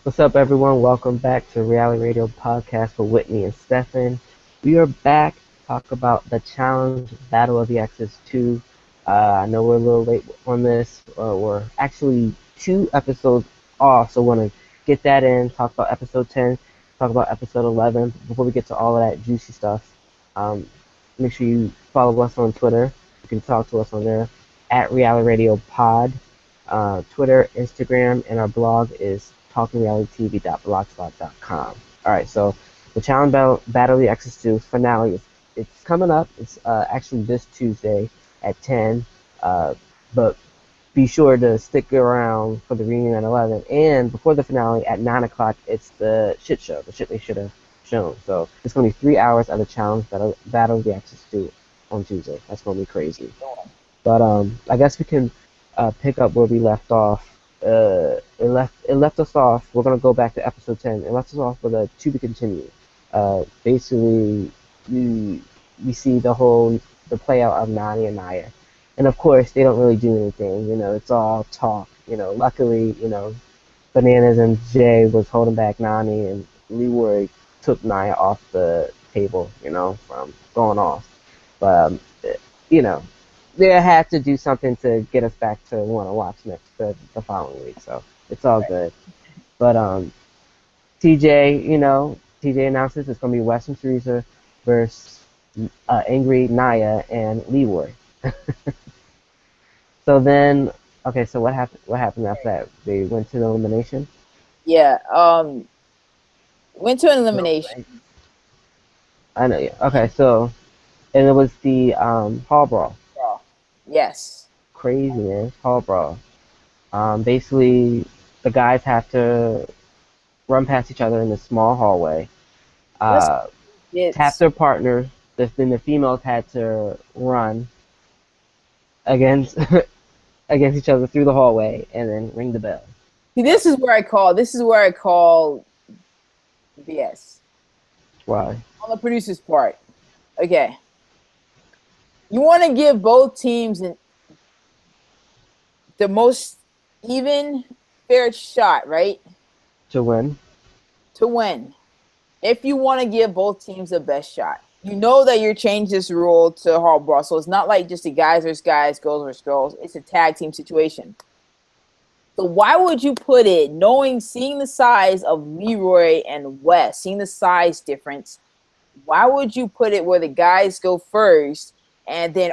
What's up, everyone? Welcome back to Reality Radio Podcast for Whitney and Stefan. We are back to talk about the challenge Battle of the Exes 2. I know we're a little late on this. We're actually 2 episodes off, so we want to get that in, talk about episode 10, talk about episode 11. Before we get to all of that juicy stuff, um, make sure you follow us on Twitter. You can talk to us on there at Reality Radio Pod. Twitter, Instagram, and our blog is talkingrealitytv.blogspot.com. All right, so the Challenge Battle of the Exes 2 finale it's coming up. It's actually this Tuesday at 10. But be sure to stick around for the reunion at 11. And before the finale at 9 o'clock, it's the shit show, the shit they should have shown. So it's going to be 3 hours of the Challenge Battle of the Exes 2 on Tuesday. That's going to be crazy. But I guess we can pick up where we left off. It left us off. We're gonna go back to episode 10. It left us off with a to be continued. Basically, we see the play out of Nani and Naya, and of course they don't really do anything. It's all talk. Luckily, Bananas and Jay was holding back Nani, and Leroy took Naya off the table. From going off. But you know, they had to do something to get us back to want to watch the following week. So it's all good. But TJ announces it's gonna be Wes and Teresa versus Angry Naya and Leroy. So then, okay, so what happened? What happened after that? They went to the elimination. Yeah. Went to an elimination. I know. Yeah. Okay, so and it was the hall brawl. Yes. Crazy, man. Hall brawl. Basically, the guys have to run past each other in this small hallway. Uh, Tap their partners. Then the females had to run against against each other through the hallway and then ring the bell. See, this is where I call BS. Why? On the producer's part. Okay. You want to give both teams the most even, fair shot, right? To win. To win. If you want to give both teams the best shot, you know that you're changing this rule to hall brawl, so it's not like just a guys versus guys, girls versus girls. It's a tag team situation. So why would you put it, seeing the size of Leroy and Wes, seeing the size difference, why would you put it where the guys go first and then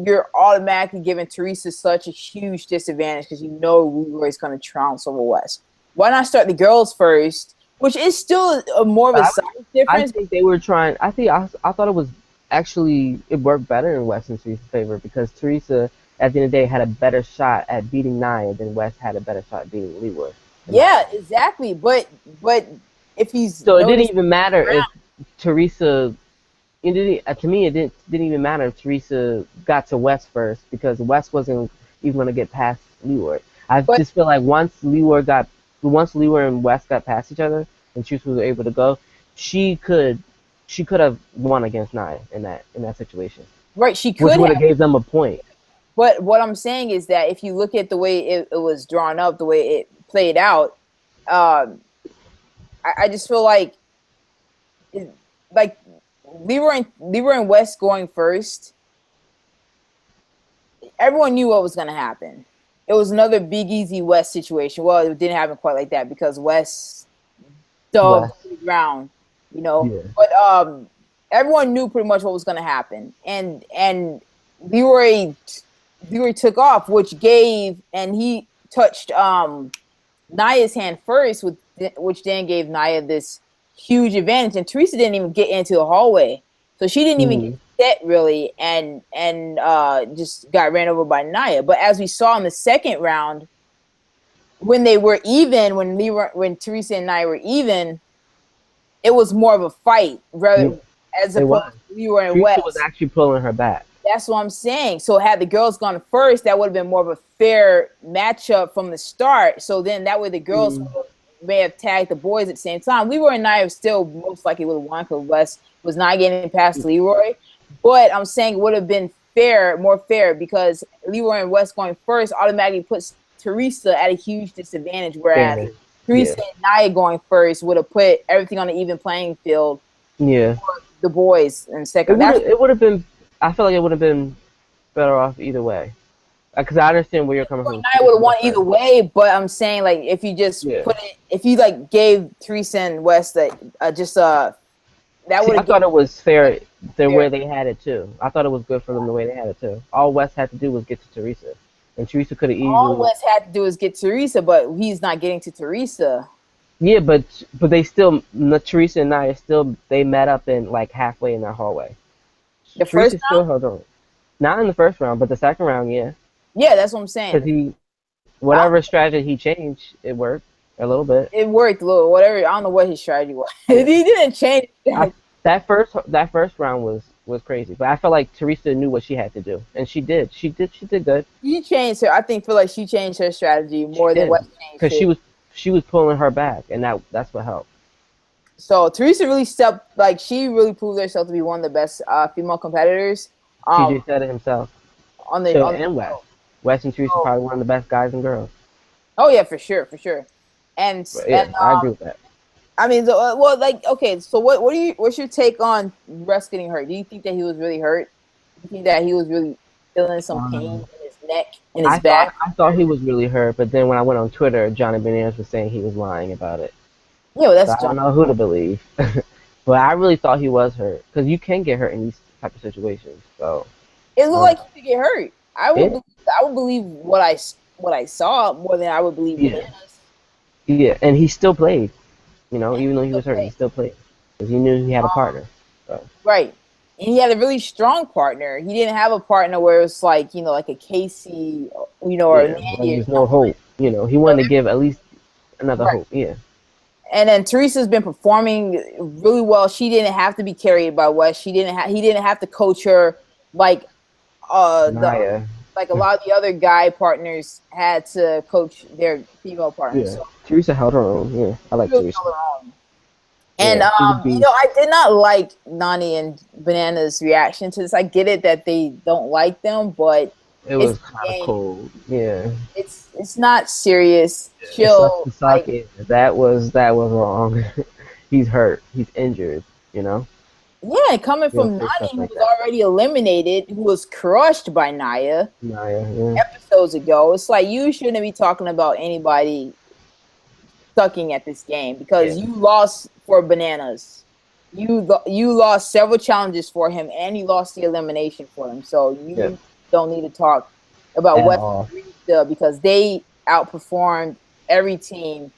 you're automatically giving Teresa such a huge disadvantage because you know Leroy's going to trounce over Wes? Why not start the girls first, which is still more of a size difference? I think they were trying. I thought it was actually it worked better in Wes and Teresa's favor because Teresa, at the end of the day, had a better shot at beating Nia than Wes had a better shot at beating Leroy. Yeah, exactly. But if he's so it didn't even matter if Teresa. To me, it didn't even matter if Teresa got to Wes first because Wes wasn't even going to get past Leroy. Just feel like once Leroy and Wes got past each other and Teresa was able to go, she could have won against Nia in that situation. Right, she could, which would have gave them a point. But what I'm saying is that if you look at the way it was drawn up, the way it played out, I just feel like Leroy and Wes going first, everyone knew what was going to happen. It was another Big Easy Wes situation. Well, it didn't happen quite like that because Wes dug to the ground, Yeah. But everyone knew pretty much what was going to happen, and Leroy took off, which he touched Nia's hand first, which then gave Nia this huge advantage, and Teresa didn't even get into the hallway, so she didn't even get set really, and just got ran over by Nia. But as we saw in the second round, when they were even, when Teresa and Nia were even, it was more of a fight rather as opposed to Leroy and Wes. Teresa was actually pulling her back. That's what I'm saying. So had the girls gone first, that would have been more of a fair matchup from the start. So then that way the girls may have tagged the boys at the same time. Leroy and Nia still most likely would have won because Wes was not getting past Leroy. But I'm saying it would have been more fair because Leroy and Wes going first automatically puts Teresa at a huge disadvantage. Whereas Teresa and Nia going first would have put everything on an even playing field. Yeah. For the boys in second. It would have been. I feel like it would have been better off either way. Because I understand where you're coming from. Nia would have won either way, but I'm saying like if you just put it, if you like gave Teresa and West that that would. I thought it was fair the way they had it too. I thought it was good for them the way they had it too. All West had to do was get to Teresa, and Teresa could have easily. All West had to do is get Teresa, but he's not getting to Teresa. Yeah, but they still, Teresa and Nia still, they met up in like halfway in that hallway. The Teresa first still held on. Not in the first round, but the second round, yeah. Yeah, that's what I'm saying. Because whatever strategy he changed, it worked a little bit. It worked a little. Whatever, I don't know what his strategy was. He didn't change. That first round was crazy, but I felt like Teresa knew what she had to do, and she did. She did good. She changed her. I feel like she changed her strategy more than what changed. Because she was pulling her back, and that's what helped. So Teresa really she really proved herself to be one of the best female competitors. TJ said it himself. And West. West and Teresa probably one of the best guys and girls. Oh yeah, for sure. And I agree with that. I mean, okay. So what's your take on Russ getting hurt? Do you think that he was really hurt? Do you think that he was really feeling some pain in his neck, in his back? I thought he was really hurt, but then when I went on Twitter, Johnny Bananas was saying he was lying about it. Yeah, well, I don't know who to believe, but I really thought he was hurt because you can get hurt in these type of situations. So it looked like he could get hurt. I would believe what I saw more than I would believe Bananas. Yeah, and he still played. You know, even though he was hurt, he still played because he knew he had a partner. So. Right, and he had a really strong partner. He didn't have a partner where it's like like a Casey, or a Nandy. There's no hope. He wanted to give at least another hope. Yeah. And then Teresa's been performing really well. She didn't have to be carried by West. He didn't have to coach her like like a lot of the other guy partners had to coach their female partners. Yeah. So, Teresa held her own. Yeah, I like Teresa. And I did not like Nani and Banana's reaction to this. I get it that they don't like them, but it was kind of cold. Yeah, it's not serious. Chill. That was wrong. He's hurt. He's injured. Yeah, coming from Nani, who was already eliminated, who was crushed by Nia episodes ago. It's like you shouldn't be talking about anybody sucking at this game because you lost for Bananas. You lost several challenges for him, and you lost the elimination for him. So you don't need to talk about West because they outperformed every team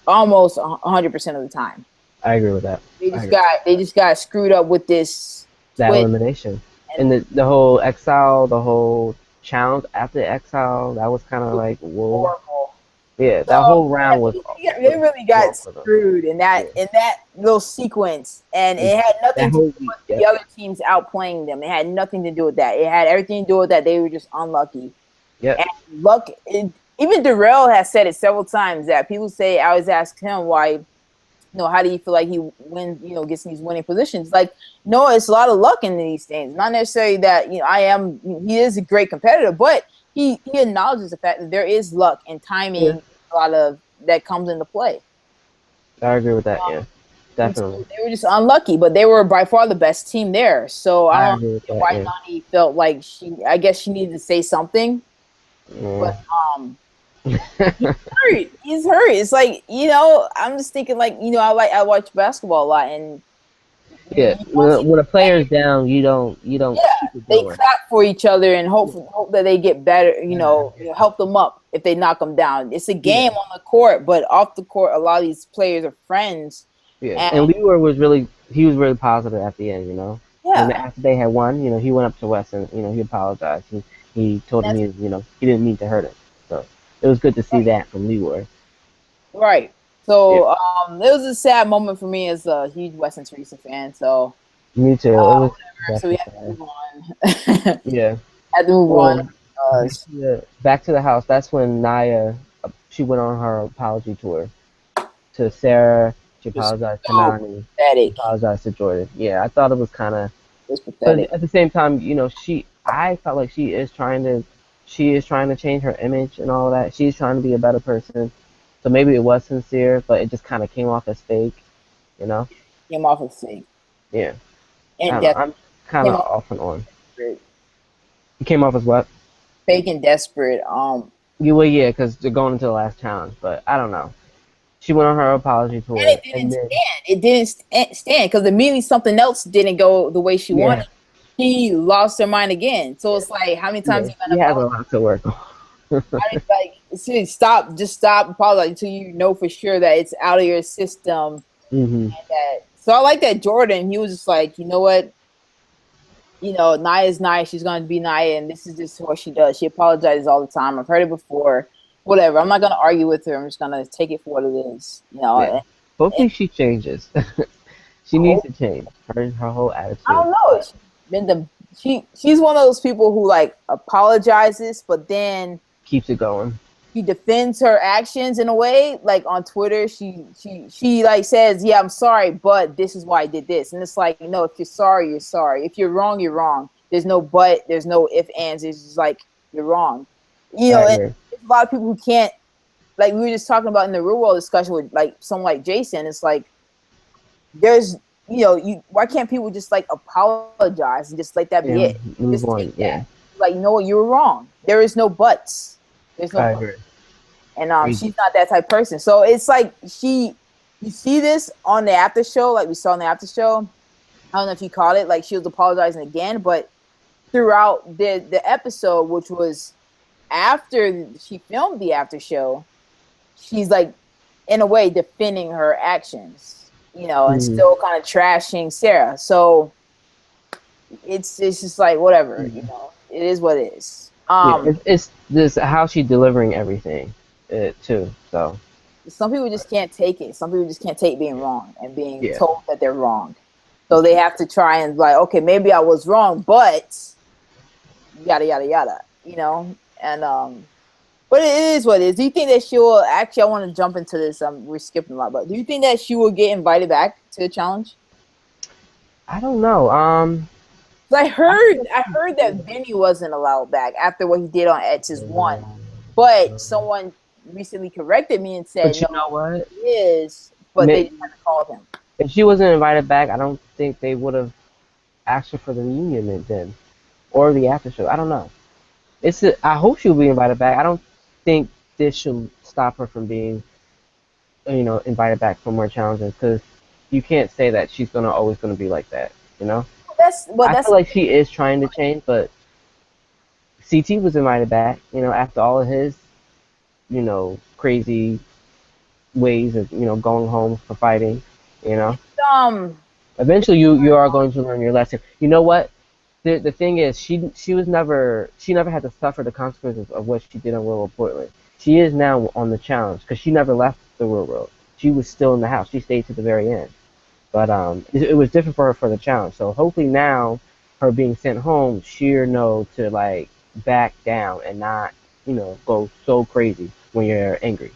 almost 100% of the time. I agree with that. They just got screwed up with that elimination and the whole exile, the whole challenge after the exile. That was kind of like whoa. Horrible. Yeah, that whole round was. They really got screwed in that little sequence, and it had nothing to do with the other teams outplaying them. It had nothing to do with that. It had everything to do with that they were just unlucky. Yeah, and luck. Even Darrell has said it several times that people say. I always ask him why. How do you feel like he wins, gets in these winning positions? Like, no, it's a lot of luck in these things. Not necessarily that, he is a great competitor, but he acknowledges the fact that there is luck and timing, a lot of that comes into play. I agree with that, definitely. They were just unlucky, but they were by far the best team there. So I don't know why Nani felt like I guess she needed to say something. Yeah. But, He's hurt. It's like, I'm just thinking like, I watch basketball a lot and when a player's down, you don't they clap for each other and hope that they get better, help them up if they knock them down. It's a game on the court, but off the court a lot of these players are friends. Yeah. And Leroy was really positive at the end, Yeah. And after they had won, he went up to Wes and he apologized. He told him he didn't mean to hurt him. So it was good to see that from Leroy. Right. So it was a sad moment for me as a huge Wes and Teresa fan. So me too. So we have to move on. Yeah. Had to move on. Back to the house. That's when Nia she went on her apology tour to Sarah. She apologized to Nani. She apologized to Jordan. Yeah, I thought it was kind of. But at the same time, I felt like she is trying to change her image and all that. She's trying to be a better person. So maybe it was sincere, but it just kind of came off as fake, you know? Came off as fake. Yeah. I And don't know. I'm kind came of off off and on. desperate. It came off as what? Fake and desperate. You well, yeah, because they're going into the last challenge, but I don't know. She went on her apology And it tour, didn't and then stand. It didn't stand because immediately something else didn't go the way she yeah, wanted. She lost her mind again. So it's like, how many times yeah, you gonna she has a apologize? lot to work on. Like, seriously, stop. Just stop apologizing until you know for sure that it's out of your system. Hmm. And that. So I like that Jordan. He was just like, you know what? Naya's Naya. She's going to be Naya, and this is just what she does. She apologizes all the time. I've heard it before. Whatever. I'm not going to argue with her. I'm just going to take it for what it is. Yeah. And Hopefully she changes. She I needs hope. to change her whole I attitude. don't know. But She's one of those people who like apologizes, but then keeps it going. she defends her actions in a way. Like on Twitter, she like says, "Yeah, I'm sorry, but this is why I did this." And it's like, no, if you're sorry, you're sorry. If you're wrong, you're wrong. There's no but. There's no if ands. It's just like you're wrong. I And agree. there's a lot of people who can't. Like we were just talking about in the real world discussion with like someone like Jason. It's like there's you why can't people just like apologize and just let that be Yeah, it? move Just on. take Yeah, that. Like, you know what, you were wrong. There is no buts. There's no I buts. agree. And Crazy. she's not that type of person. So it's like you see this on the after show, like we saw in the after show. I don't know if you caught it, like she was apologizing again, but throughout the episode, which was after she filmed the after show, she's like in a way defending her actions, and Hmm. still kind of trashing Sarah. So it's just like whatever, Hmm. it is what it is. Yeah, it's this how she delivering everything, too. So Some people just can't take it. Some people just can't take being wrong and being yeah, told that they're wrong. So they have to try and like, okay, maybe I was wrong, but yada yada yada, And but it is what it is. Do you think that she will actually? I want to jump into this. We're skipping a lot, but do you think that she will get invited back to the challenge? I don't know. I I heard feel I she heard that should. Vinny wasn't allowed back after what he did on Exes one, but someone recently corrected me and said But you no, know what? he is, but they Ma- just haven't called him. If she wasn't invited back, I don't think they would have asked her for the reunion then, or the after show. I don't know. I hope she'll be invited back. I don't think this should stop her from being, invited back for more challenges because you can't say that she's gonna always gonna be like that. You know. I That's feel like she is trying to change, but CT was invited back. After all of his, crazy ways of going home for fighting. You know. um Eventually, you are going to learn your lesson. You know what? The thing is, she never had to suffer the consequences of what she did on Real World Portland. She is now on the challenge because she never left the Real World. She was still in the house. She stayed to the very end. But it was different for her for the challenge. So hopefully now, her being sent home, she'll know to like back down and not go so crazy when you're angry.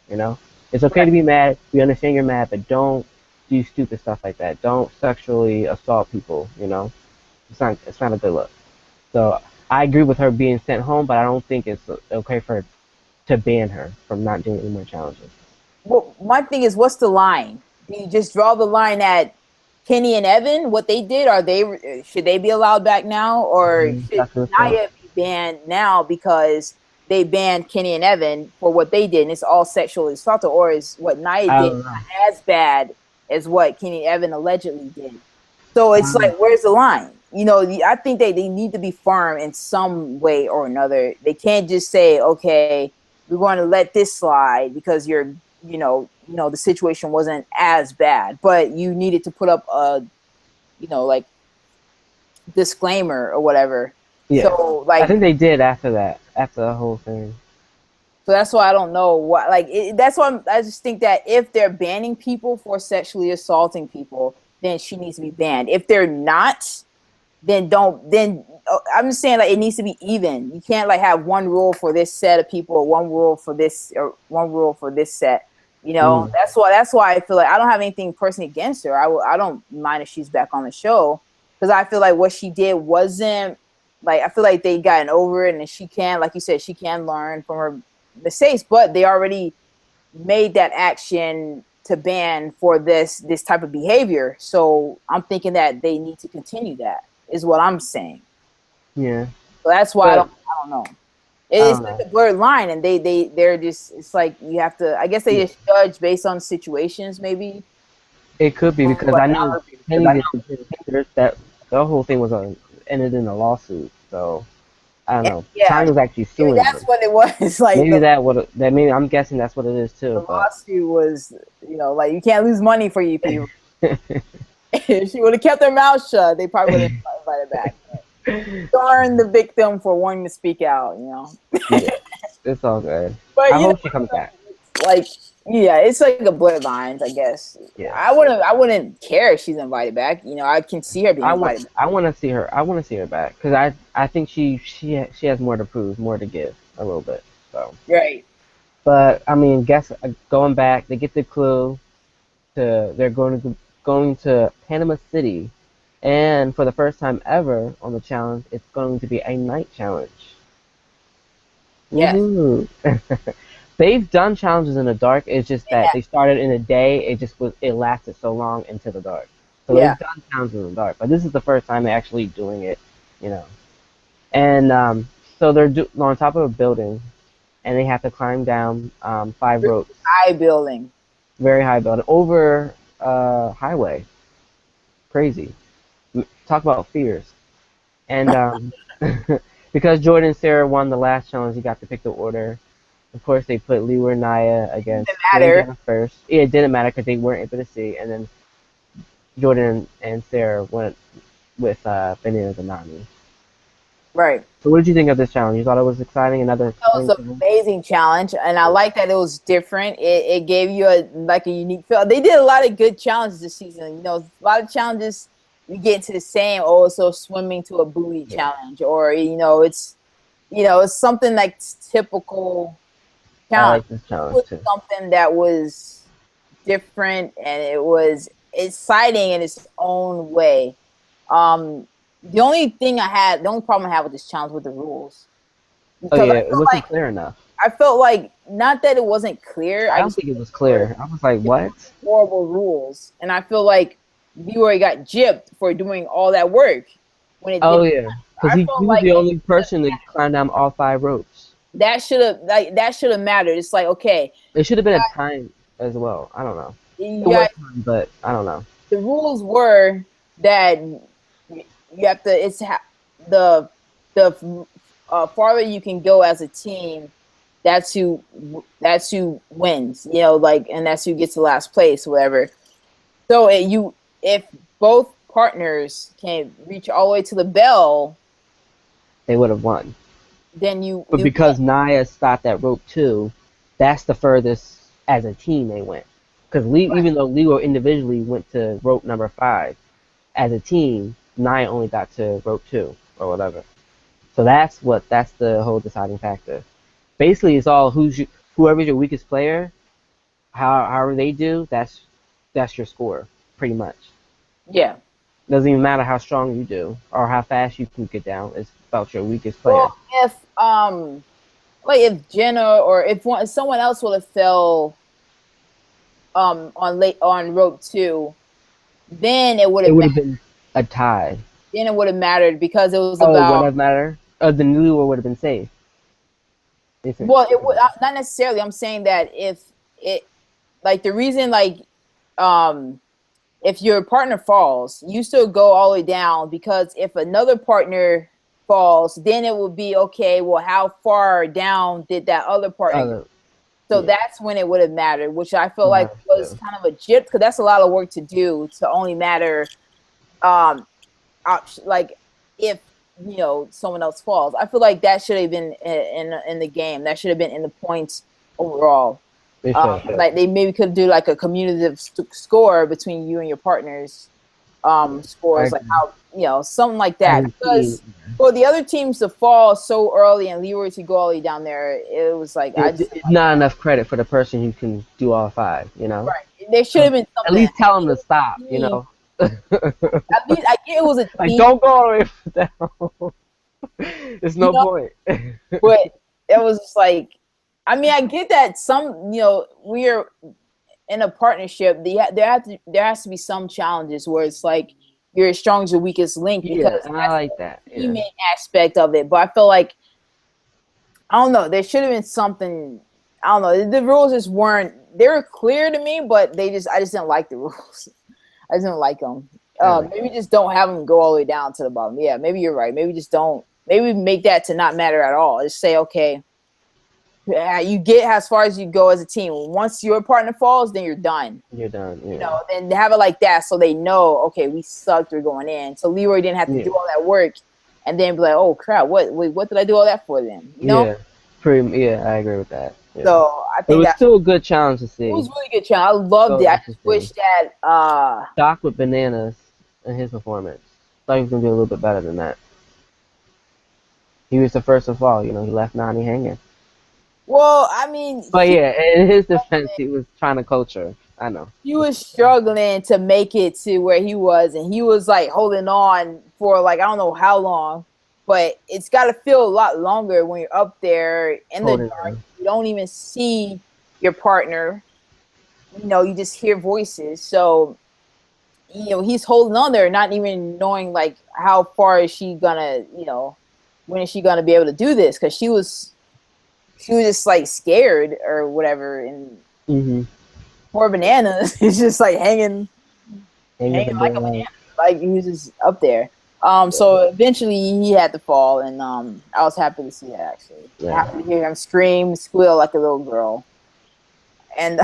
You know, it's okay right. to be mad. We understand you're mad, but don't do stupid stuff like that. Don't sexually assault people. It's not a good look. So I agree with her being sent home, but I don't think it's okay for her to ban her from not doing any more challenges. Well, my thing is, what's the line? Do you just draw the line at Kenny and Evan? What they did? Should they be allowed back now, or should That's what's up. Naya be banned now because they banned Kenny and Evan for what they did, and it's all sexual assault, or is what Naya I did don't know. not as bad as what Kenny and Evan allegedly did? So it's Um, like, where's the line? I think they need to be firm in some way or another. They can't just say, okay, we're going to let this slide because the situation wasn't as bad, but you needed to put up a, like disclaimer or whatever. yeah, So I like, think they did after that, after the whole thing. so that's why I don't know what, like, that's why I just think that if they're banning people for sexually assaulting people, then she needs to be banned. If they're not, then don't then I'm just saying, like, it needs to be even. You can't like have one rule for this set of people or one rule for this set. Mm. That's why I feel like I don't have anything personally against her. I don't mind if she's back on the show, because I feel like what she did wasn't, like, I feel like they gotten over it, and she can, like you said, she can learn from her mistakes, but they already made that action to ban for this type of behavior. So I'm thinking that they need to continue that, is what I'm saying. Yeah. So that's why I don't know. It's like know. a blurred line, and they're just, it's like you have to, I guess they just judge based on situations, maybe. It could be because I know Penny that the whole thing was ended in a lawsuit. So I don't know. Yeah, China's actually maybe suing that's them. what it was. Like Maybe that would that maybe I'm guessing that's what it is the too. But lawsuit was, like you can't lose money for you people. If she would have kept her mouth shut, they probably would have invited back. Darn the victim for wanting to speak out, yeah, it's all good. But I hope she comes back. like, yeah, it's like a blurred lines, I guess. Yeah. I wouldn't care if she's invited back. I can see her being invited back. I want to see her. I want to see her back because I think she has more to prove, more to give a little bit. So. Right. But I mean, guess going back, they get the clue to they're going to Panama City, and for the first time ever on the challenge, it's going to be a night challenge. Yes. Woohoo! They've done challenges in the dark. It's just that they started in the day. It lasted so long into the dark. So they've done challenges in the dark, but this is the first time they're actually doing it, you know. And so they're on top of a building, and they have to climb down 5 ropes. High building. Very high building over highway. Crazy. Talk about fears. And because Jordan and Sarah won the last challenge, you got to pick the order. Of course, they put Lewa and Naya against Jenna first. Yeah, it didn't matter because they weren't able to see. And then Jordan and Sarah went with Benny and Nami. Right. So what did you think of this challenge? You thought it was exciting? That was an amazing challenge, and I like that it was different. It gave you a unique feel. They did a lot of good challenges this season. A lot of challenges you get into the same. Oh, so swimming to a buoy challenge, or it's something like typical challenge. I like this challenge too. Something that was different, and it was exciting in its own way. The only problem I had with this challenge was the rules. Because it wasn't clear enough. I felt like, not that it wasn't clear. I don't think it was clear. I was like, what? Horrible rules. And I feel like Leroy got gypped for doing all that work. Because he was the only person to climb down all 5 ropes. That should have mattered. It's like, okay. It should have been a time as well. I don't know. It was time, but I don't know. The rules were that you have to. The farther you can go as a team, that's who wins. And that's who gets the last place, whatever. So if both partners can reach all the way to the bell, they would have won. Then But because Naya stopped at rope 2, that's the furthest as a team they went. Because even though Leo individually went to rope number 5, as a team, Naya only got to rope 2 or whatever. So that's the whole deciding factor. Basically, it's all whoever's your weakest player, however they do, that's your score, pretty much. Yeah. Doesn't even matter how strong you do or how fast you can get down. It's about your weakest player. Well, if Jenna or if someone else would have fell on rope 2, then it would have been a tie. Then it would have mattered because it was about. Oh, it would have mattered. The new one would have been safe. Well, it would not necessarily. I'm saying that if the reason if your partner falls, you still go all the way down, because if another partner falls, then it would be okay. Well, how far down did that other partner go? So that's when it would have mattered, which I feel like was kind of a jip, because that's a lot of work to do to only matter if someone else falls. I feel like that should have been in the game. That should have been in the points overall. They maybe could do a cumulative score between you and your partners. Scores how something like that, because for the other teams to fall so early and Leroy to go all the way down there, it was it's not enough credit for the person who can do all 5. Right? There should have been something. At least tell them to stop. At least I get it was a team. Don't go all the way down. There's no point. But it was just I mean, I get that some, we're in a partnership. There has to be some challenges where it's like you're as strong as your weakest link, because Yeah, and I like that. the Yeah. main aspect of it. But I feel like, I don't know, there should have been something. I don't know. The rules just weren't. They were clear to me, but I just didn't like the rules. I just didn't like them. Maybe just don't have them go all the way down to the bottom. Yeah, maybe you're right. Maybe just don't. Maybe make that to not matter at all. Just say, okay, yeah, you get as far as you go as a team. Once your partner falls, then you're done. You're done. Yeah. You know, and have it like that so they know, okay, we sucked, we're going in. So Leroy didn't have to do all that work and then be like, oh crap, what did I do all that for then? You know? Yeah, I agree with that. Yeah. So I think it was still a good challenge to see. It was really good challenge. I loved it. I just wish that Shocked with Bananas and his performance. Thought he was gonna do a little bit better than that. He was the first to fall, he left Nani hanging. Well, I mean, but yeah, in his defense, he was trying to coach her. I know. He was struggling to make it to where he was, and he was like holding on for like I don't know how long, but it's got to feel a lot longer when you're up there in the dark. You don't even see your partner. You just hear voices. So, he's holding on there, not even knowing like how far is she gonna, when is she gonna be able to do this? Because she was just like scared or whatever, and poor Bananas is just like hanging like a banana, like he was just up there. So eventually he had to fall, and I was happy to see that actually. Yeah. Happy to hear him scream, squeal like a little girl, and then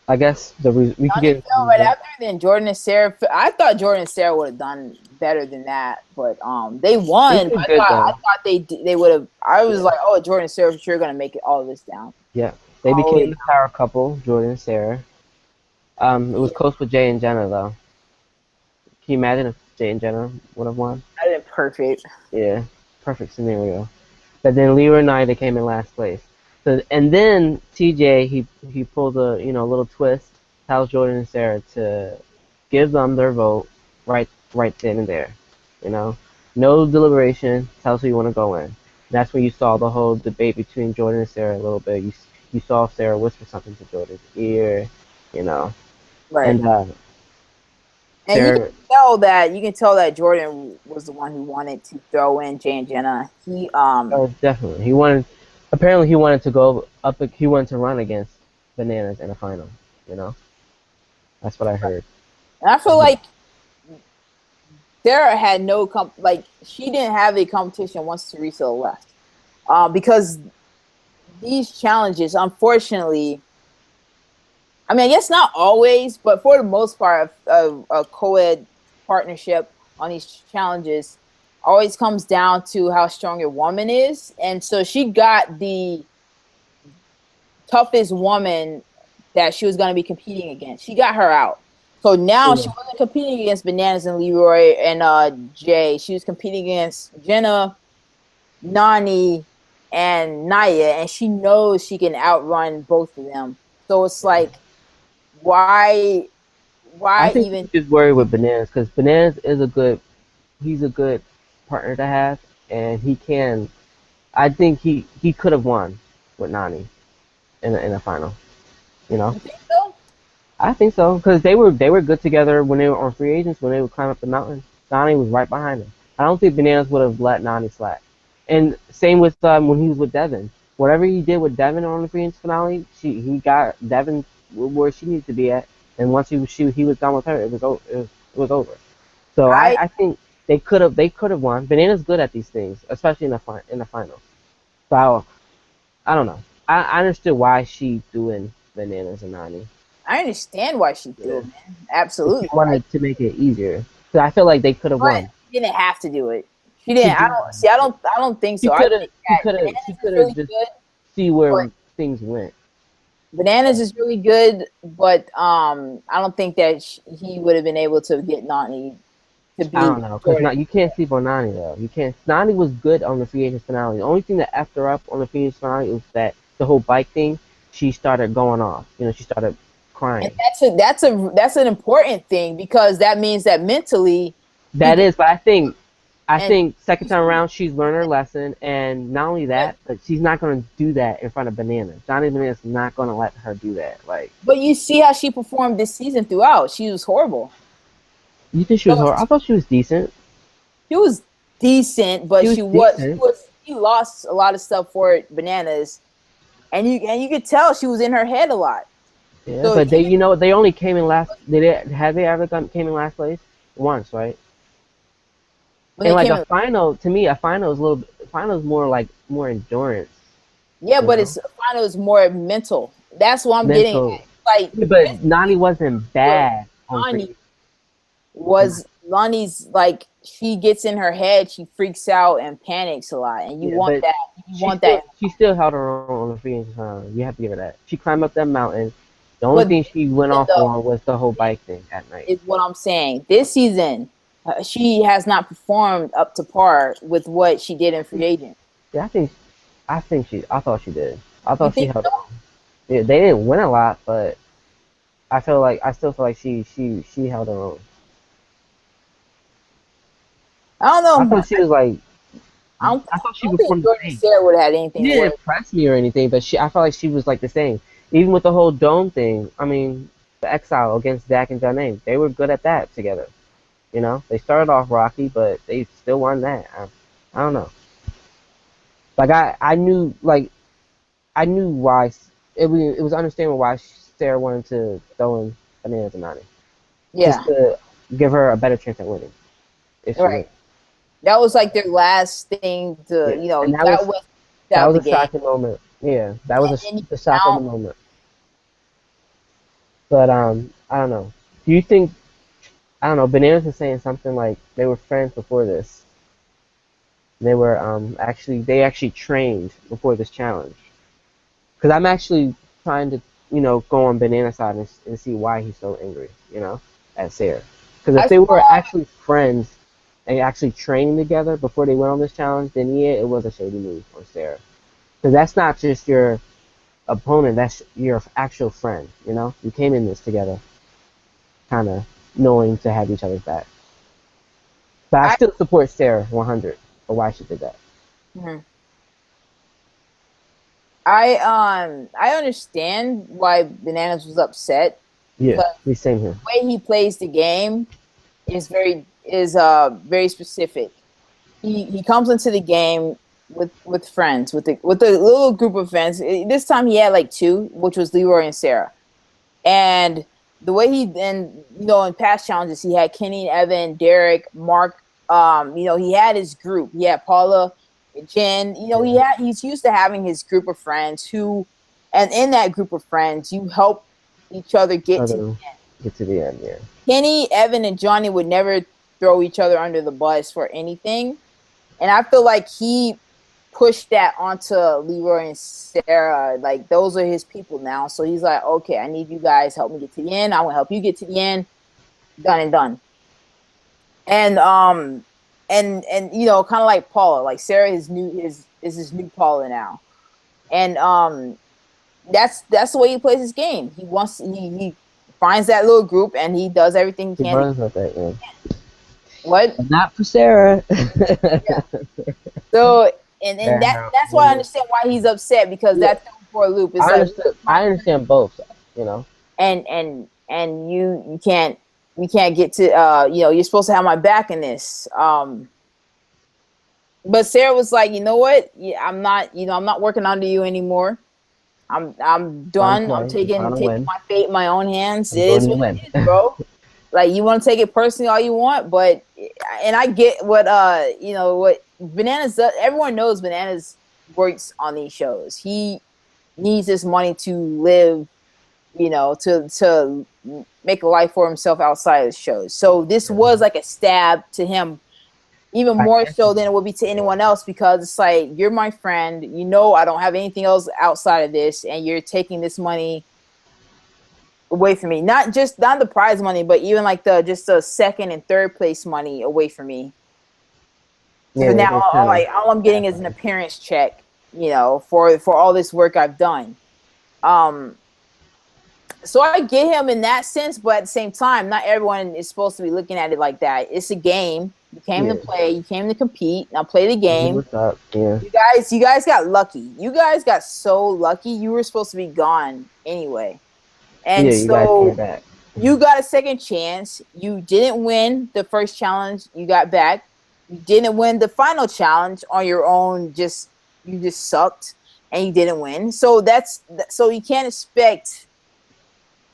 I guess we could get right after. Then Jordan and Sarah. I thought Jordan and Sarah would have done better than that, but they won. I thought they would have. I was like, oh, Jordan and Sarah for sure gonna make it all of this down. Yeah, they became the power couple, Jordan and Sarah. It was close with Jay and Jenna though. Can you imagine if Jay and Jenna would have won? I did perfect. Yeah, perfect scenario. But then Leroy and I, they came in last place. So, and then TJ, he pulled a little twist, tells Jordan and Sarah to give them their vote right then and there. No deliberation. Tells who you want to go in. And that's when you saw the whole debate between Jordan and Sarah a little bit. You saw Sarah whisper something to Jordan's ear, Right. And Sarah, you can tell that Jordan was the one who wanted to throw in Jay and Jenna. Oh, definitely. He wanted to go up. He wanted to run against Bananas in a final. That's what I heard. And I feel like Sarah had she didn't have a competition once Teresa left, because these challenges, unfortunately. I mean, I guess not always, but for the most part, a co-ed partnership on these challenges always comes down to how strong your woman is. And so she got the toughest woman that she was going to be competing against. She got her out. So now she wasn't competing against Bananas and Leroy and Jay. She was competing against Jenna, Nani, and Naya, and she knows she can outrun both of them. So it's like, why I think even? She's worried with Bananas because Bananas is he's a good partner to have, and he can. I think he could have won with Nani in a final. You think so? I think so because they were good together when they were on Free Agents, when they would climb up the mountain. Nani was right behind him. I don't think Bananas would have let Nani slack. And same with when he was with Devin. Whatever he did with Devin on the Free Agents finale, he got Devin where she needed to be at, and once he was done with her, it was over. So I think they could have won. Banana's good at these things, especially in the final. So I don't know. I understood why she threw in Bananas and Nani. I understand why she threw it, man. Absolutely. She wanted to make it easier. So I feel like they could have won. She didn't have to do it. She didn't. I don't think so. She could have just see where things went. Bananas is really good, but I don't think that he would have been able to get Nani to beat. I don't know, because you can't sleep on Nani though. You can't. Nani was good on the Free Agents finale. The only thing that effed her up on the Free Agents finale was that the whole bike thing. She started going off. She started crying. And that's an important thing because that means that mentally. That is, but I think I And think second time around she's learned her lesson, and not only that, but she's not gonna do that in front of Banana. Johnny Banana's not gonna let her do that. Like, but you see how she performed this season throughout. She was horrible. you think she So was horrible? I thought she was decent. she was decent, but She was decent. she lost a lot of stuff for Bananas, and you could tell she was in her head a lot. Yeah, So but they, you know, they only came in last. Did it? Have they ever came in last place once? Right? when And they like came a in, final, to me, a final is a little. Final is more like more endurance. yeah, You but know, it's final is more mental. That's what I'm getting mental. at. Like Yeah, this but Nani wasn't with bad on Lonnie free. was Lonnie's like she gets in her head, she freaks out and panics a lot, and you Yeah, want but that. You want that. she still held her own on the free and You have to give her that. She climbed up that mountain. The only But thing she went this season, off though, on was the whole bike thing at night. is what I'm saying. This season, she has not performed up to par with what she did in free agent. Yeah, I think she. I thought she did. I You thought she think held so? her own. Yeah, they didn't win a lot, but I still feel like she held her own. I don't I know. thought she was like I thought I she don't think performed the Jordan and same. Sarah would have had anything She to didn't worry. impress me or anything, but I felt like she was like the same. Even with the whole dome thing. I mean, the Exile against Dak and Janae, they were good at that together. You know, they started off rocky, but they still won that. I don't know. Like I knew why it was understandable why Sarah wanted to throw in Bananas and Nani, just Yeah, to give her a better chance at winning if she right. wins. That was like their last thing to, Yeah, and that was that out was the a game. shocking moment. Yeah, that was And then you the shock of the count. moment. But I don't know. Do you think I don't know? Bananas was saying something like they were friends before this. They were they actually trained before this challenge. Because I'm actually trying to go on Banana side and see why he's so angry. At Sarah. Because if I they were saw. actually friends and actually training together before they went on this challenge, then yeah, it was a shady move on Sarah. Because that's not just your opponent; that's your actual friend. You came in this together, kind of knowing to have each other's back. But I I still support Sarah 100 for why she did that. mhm. I understand why Bananas was upset Yeah, because we same here. the way he plays the game is very specific. He comes into the game with friends with a little group of friends. This time he had like two, which was Leroy and Sarah. And the way in past challenges he had Kenny, Evan, Derek, Mark. He had his group. He had Paula, Jen. Yeah, he's used to having his group of friends who, and in that group of friends, you help each other get to. other get to the end. Yeah, Kenny, Evan, and Johnny would never throw each other under the bus for anything. And I feel like he pushed that onto Leroy and Sarah. Like those are his people now. So he's like, okay, I need you guys help me get to the end. I will help you get to the end. Done and done. And kind of like Paula, like Sarah is his new Paula now. And that's the way he plays his game. He finds that little group and he does everything he he can to runs with it. Yeah. what. But not for Sarah. Yeah. So and Yeah, that's why I understand why he's upset because yeah. that threw him for a loop. It's like I understand both. You know. and you can't we can't get to you're supposed to have my back in this. But Sarah was like, you know what? Yeah, I'm not working under you anymore. I'm Final done. I'm play, the final taking win. my fate in my own hands. I'm It going is to what win. it is, bro. Like you want to take it personally all you want, but and I get what Bananas does. Everyone knows Bananas works on these shows. He needs this money to live, to make a life for himself outside of the shows. So this was like a stab to him, even more so than it would be to anyone else, because it's like you're my friend. I don't have anything else outside of this, and you're taking this money away from me. Not the prize money, but even like the second and third place money away from me. So Yeah, now they kind of all I'm getting is an backfired. appearance check, for all this work I've done. Um, so I get him in that sense, but at the same time, not everyone is supposed to be looking at it like that. It's a game. You came to play. You came to compete. Now play the game. What's up? Yeah. You guys got lucky. You guys got so lucky. You were supposed to be gone anyway, and Yeah, you guys came so back. you got a second chance. You didn't win the first challenge. You got back. You didn't win the final challenge on your own. You just sucked, and you didn't win. So so you can't expect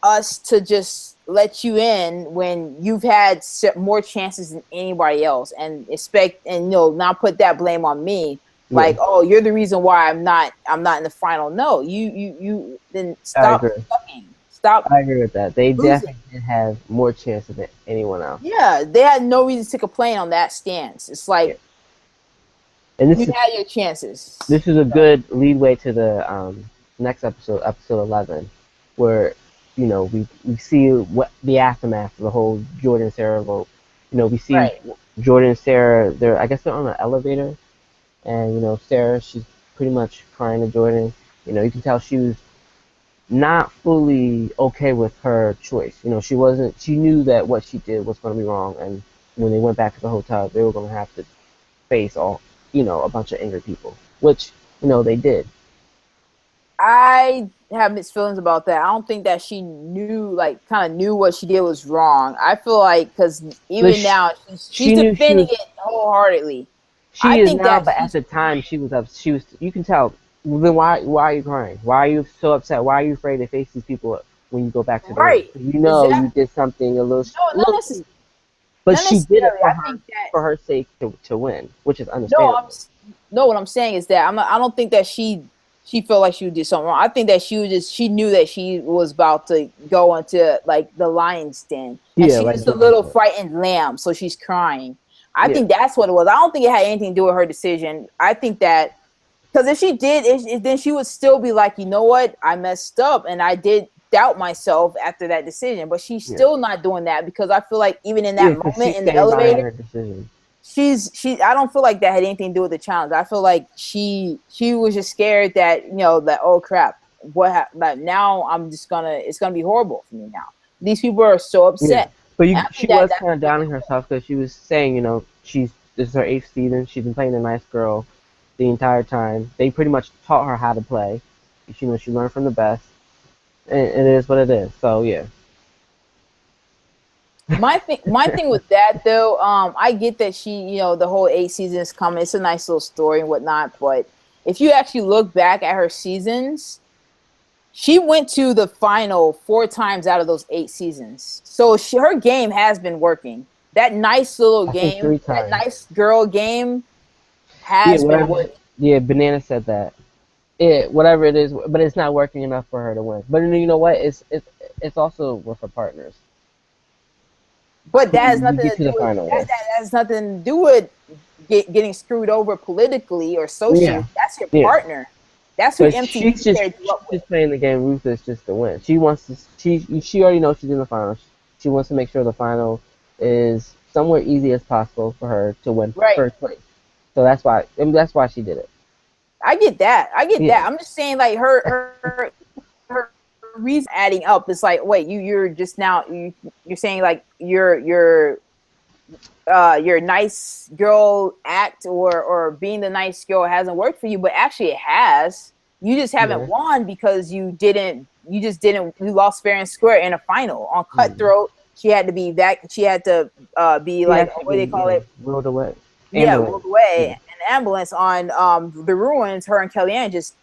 us to just let you in when you've had more chances than anybody else, and expect and not put that blame on me. Like, oh, you're the reason why I'm not in the final. No, you then stop sucking. Stop. I agree with that. They losing. definitely did have more chances than anyone else. Yeah, they had no reason to complain on that stance. It's like, and you had your chances. This is a good leadway to the next episode, episode 11, where we see what the aftermath of the whole Jordan Sarah vote. We see Jordan and Sarah. I guess they're on an elevator, and Sarah, she's pretty much crying to Jordan. You can tell she was not fully okay with her choice. She wasn't. She knew that what she did was going to be wrong, and when they went back to the hotel, they were going to have to face a bunch of angry people, which they did. I have mixed feelings about that. I don't think that she kind of knew what she did was wrong. I feel like because even now she's defending it wholeheartedly. She is now, but at the time she was up. She was. You can tell. Then why are you crying? Why are you so upset? Why are you afraid to face these people when you go back to the room? You did something a little. No, not necessarily. But she did it for her sake to win, which is understandable. No, what I'm saying is that I don't think that she felt like she did something wrong. I think that she knew that she was about to go into like the lion's den, and she's just a little frightened lamb, so she's crying. I think that's what it was. I don't think it had anything to do with her decision. I think that because if she did, then she would still be like, you know what, I messed up, and I did doubt myself after that decision. But she's still not doing that because I feel like even in that moment in the elevator, I don't feel like that had anything to do with the challenge. I feel like she was just scared that that, oh crap, like now it's gonna be horrible for me now. These people are so upset. But she was kind of downing herself because she was saying, this is her 8th season. She's been playing the nice girl the entire time. They pretty much taught her how to play. She learned from the best, and it is what it is. So yeah. My thing with that though, I get that she, the whole 8 seasons coming. It's a nice little story and whatnot. But if you actually look back at her seasons, she went to the final 4 times out of those 8 seasons. So her game has been working. That nice little game, that nice girl game, has been working. Yeah, Banana said that. Whatever it is, but it's not working enough for her to win. But you know what? It's also with her partners. But that has nothing to do with that has nothing to do with getting screwed over politically or socially. Yeah. That's your partner. That's who MTV she's just playing the game ruthless just to win. She wants to. She already knows she's in the final. She wants to make sure the final is somewhere easy as possible for her to win first place. So that's why she did it. I get that. I'm just saying, like her reason adding up. It's like, wait, you're just now you're saying like your nice girl act or being the nice girl hasn't worked for you, but actually it has. You just haven't won because you lost fair and square in a final. On Cutthroat, she had to be like, what do they call it? Rolled away. Rolled away. An ambulance on the ruins. Her and Kellyanne just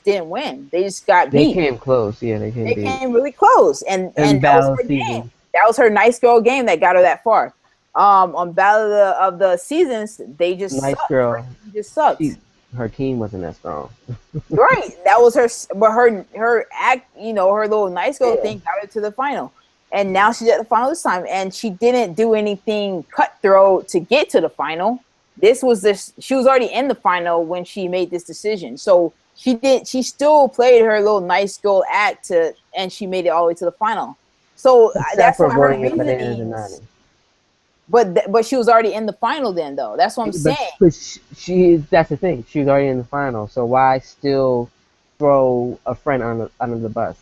didn't win. They just got beat. They came close. Yeah, they came really close. And that was her game. That was her nice girl game that got her that far. On Battle of the Seasons, they just nice sucked. Girl. She just sucked. Her team wasn't that strong. Right. That was her act. Her little nice girl thing got her to the final. And now she's at the final this time, and she didn't do anything cutthroat to get to the final. She was already in the final when she made this decision. So she still played her little nice girl act and she made it all the way to the final. So that's what her reasoning is. But she was already in the final then, though. That's what I'm saying. But that's the thing. She was already in the final. So why still throw a friend under the bus?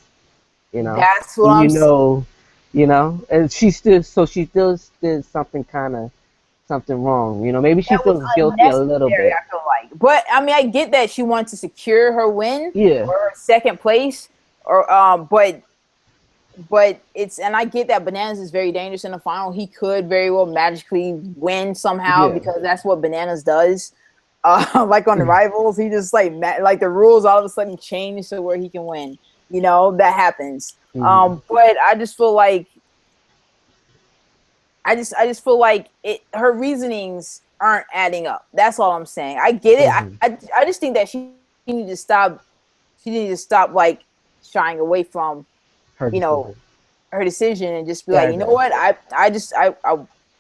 That's what I'm saying. And she still did something kind of something wrong. You know, maybe she That was feels guilty a little unnecessary, bit. I feel like. But I mean, I get that she wanted to secure her win Yeah. or her second place, or but it's, and I get that Bananas is very dangerous in the final. He could very well magically win somehow Yeah. because that's what Bananas does. Like on the Rivals, he just like the rules all of a sudden change to where he can win. You know, that happens. But I just feel like I just feel like her reasonings aren't adding up. That's all I'm saying. I get it. I just think that she needs to stop. She needs to stop like shying away from, Her you know, decision. her decision and just be Yeah, I like, you know agree. what,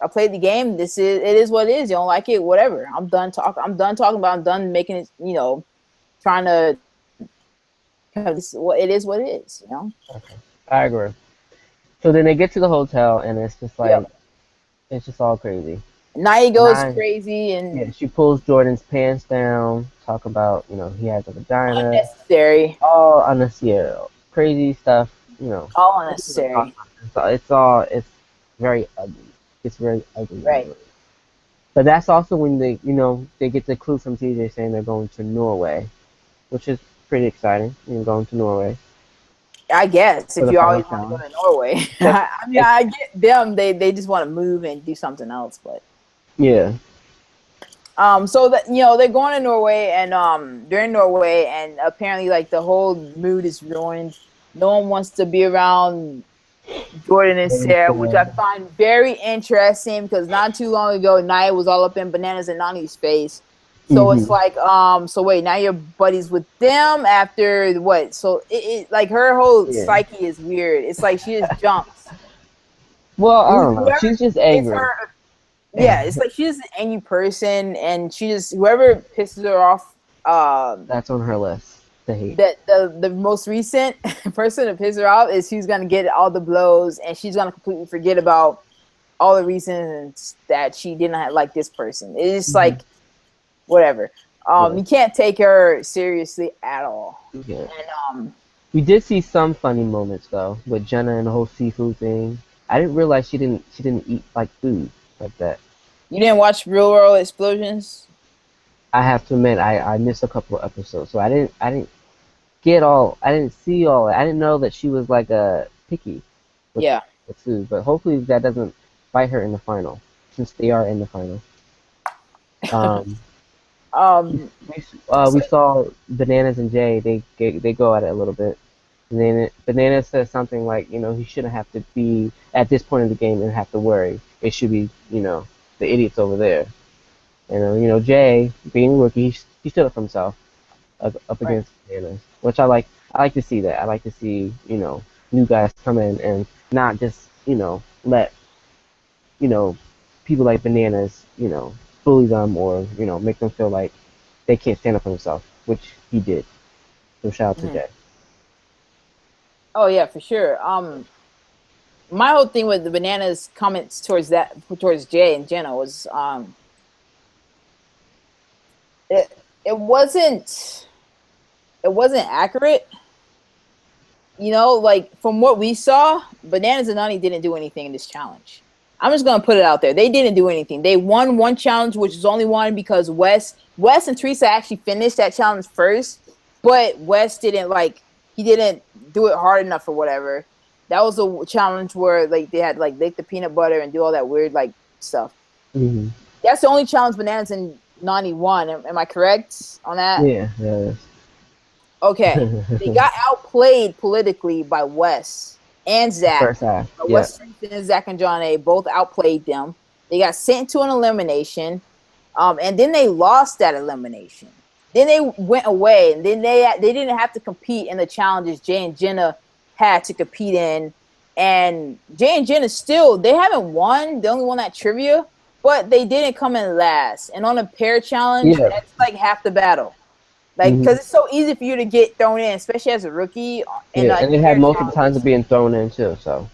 I played the game. It is what it is. You don't like it, whatever. I'm done talking. I'm done talking about. I'm done making it. You know, trying to. What it is, what it is. You know. Okay. I agree. So then they get to the hotel, and it's just like Yep. it's just all crazy. Nia goes Nine, crazy yeah, and she pulls Jordan's pants down. Talk about he has a vagina. unnecessary. All unnecessary, crazy stuff. You know, All people can talk unnecessary. about it. So it's very ugly. It's very ugly. Right. But that's also when they get the clue from TJ saying they're going to Norway, which is pretty exciting. Going to Norway I guess for if the you final always want to go challenge. to Norway, But I mean, I get them. They just want to move and do something else, but. yeah, So that they're going to Norway and they're in Norway and apparently like the whole mood is ruined. No one wants to be around Jordan and Sarah, which I find very interesting because not too long ago Nia was all up in Bananas and Nani's face. So it's like so wait, now you're buddies with them after what? So it like her whole yeah. psyche is weird. It's like she just jumps. Well, I don't know. Whoever She's just it's angry. her. Yeah, it's like she's an angry person, and she just whoever pisses her off. That's on her list to hate. That the most recent person to piss her off is she's gonna get all the blows, and she's gonna completely forget about all the reasons that she didn't like this person. It's just like whatever. Yeah. You can't take her seriously at all. Yeah. And We did see some funny moments though with Jenna and the whole seafood thing. I didn't realize she didn't eat like food like that. you didn't watch Real World Explosions? I have to admit I missed a couple of episodes, so I didn't get all I didn't see all I didn't know that she was like a picky with, Yeah. with food. But hopefully that doesn't bite her in the final, since they are in the final. Um, we So, saw Bananas and Jay. They go at it a little bit. And then Banana says something like, he shouldn't have to be at this point in the game and have to worry. It should be, the idiots over there. And Jay, being a rookie, he stood up for himself up right. against Bananas, which I like. I like to see that. I like to see new guys come in and not just let you know people like Bananas bully them or make them feel like they can't stand up for themselves, which he did. So shout out to Mhm. Jay. Oh yeah, for sure. My whole thing with the Bananas comments towards Jay and Jenna was it it wasn't accurate. Like from what we saw, Bananas and Nani didn't do anything in this challenge. I'm just gonna put it out there. They didn't do anything. They won one challenge, which was only one because Wes and Teresa actually finished that challenge first, but Wes didn't he didn't do it hard enough or whatever. That was a challenge where like they had like lick the peanut butter and do all that weird like stuff. Hmm. That's the only challenge Bananas and Nani won. Am I correct on that? Yeah, yeah. Okay. They got outplayed politically by Wes and The Zach. first half. Yeah. Wes and Zach and John A both outplayed them. They got sent to an elimination. And then they lost that elimination. Then they went away, and then they didn't have to compete in the challenges Jay and Jenna had to compete in. And Jay and Jenna still they haven't won. They only won that trivia, but they didn't come in last. And on a pair challenge, Yeah. that's like half the battle. Like, Hmm. because it's so easy for you to get thrown in, especially as a rookie in Yeah, like and they had pair multiple times of challenges. being thrown in too. So